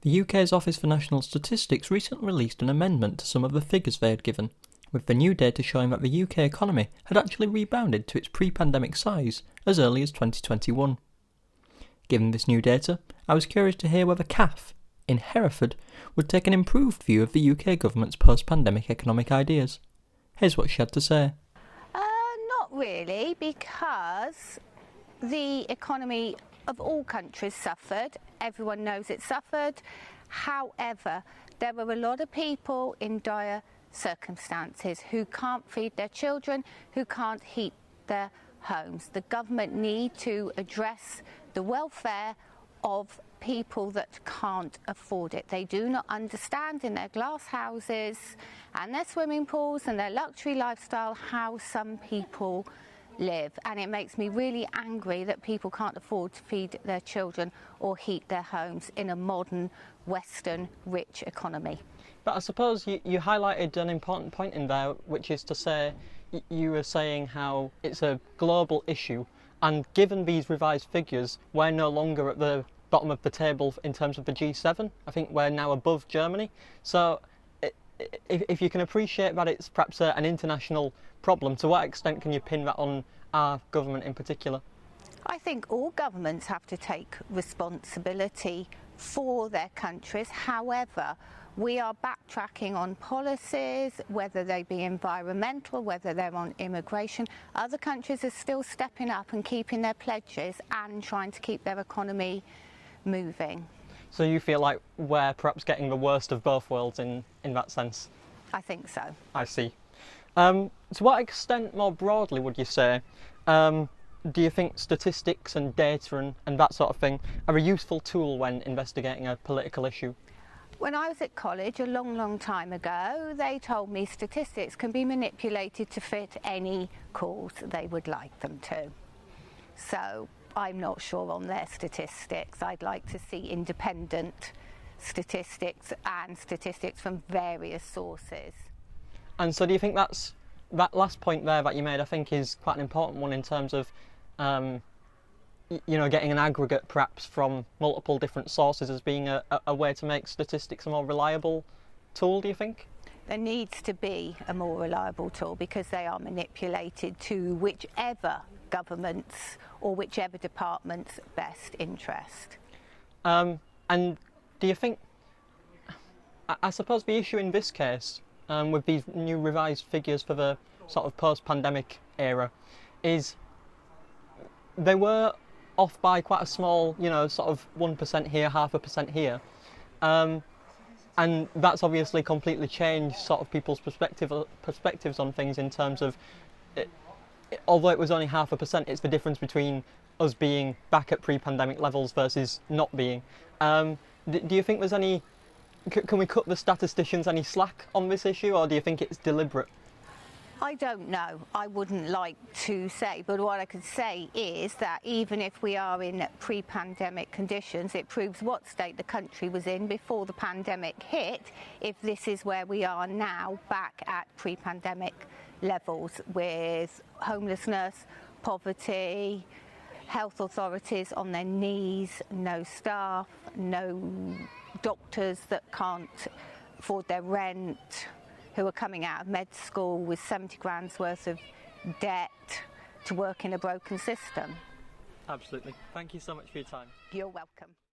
The UK's Office for National Statistics recently released an amendment to some of the figures they had given, with the new data showing that the UK economy had actually rebounded to its pre-pandemic size as early as 2021. Given this new data, I was curious to hear whether Kath, in Hereford, would take an improved view of the UK government's post-pandemic economic ideas. Here's what she had to say. Not really, because the economy of all countries suffered. Everyone knows it suffered. However, there were a lot of people in dire circumstances who can't feed their children, who can't heat their homes. The government need to address the welfare of people that can't afford it. They do not understand in their glass houses and their swimming pools and their luxury lifestyle how some people live, and it makes me really angry that people can't afford to feed their children or heat their homes in a modern, Western, rich economy. But I suppose you highlighted an important point in there, which is to say, you were saying how it's a global issue, and given these revised figures, we're no longer at the bottom of the table in terms of the G7. I think we're now above Germany. So if you can appreciate that it's perhaps an international problem, to what extent can you pin that on our government in particular? I think all governments have to take responsibility for their countries. However, we are backtracking on policies, whether they be environmental, whether they're on immigration. Other countries are still stepping up and keeping their pledges and trying to keep their economy moving. So you feel like we're perhaps getting the worst of both worlds in that sense? I think so. I see. To what extent, more broadly, would you say, do you think statistics and data and that sort of thing are a useful tool when investigating a political issue? When I was at college a long time ago, they told me statistics can be manipulated to fit any cause they would like them to. So I'm not sure on their statistics. I'd like to see independent statistics and statistics from various sources. And so do you think that last point there that you made, I think, is quite an important one in terms of getting an aggregate perhaps from multiple different sources as being a way to make statistics a more reliable tool, do you think? There needs to be a more reliable tool because they are manipulated to whichever government's or whichever department's best interest. And do you think, I suppose the issue in this case, with these new revised figures for the sort of post-pandemic era, is they were off by quite a small, sort of 1% here, 0.5% here. And that's obviously completely changed sort of people's perspectives on things in terms of, although it was only 0.5%, it's the difference between us being back at pre-pandemic levels versus not being. Do you think there's any, can we cut the statisticians any slack on this issue, or do you think it's deliberate? I don't know. I wouldn't like to say, but what I could say is that even if we are in pre-pandemic conditions, it proves what state the country was in before the pandemic hit, if this is where we are now, back at pre-pandemic levels with homelessness, poverty, health authorities on their knees, no staff, no doctors that can't afford their rent, who are coming out of med school with 70 grand's worth of debt to work in a broken system. Absolutely. Thank you so much for your time. You're welcome.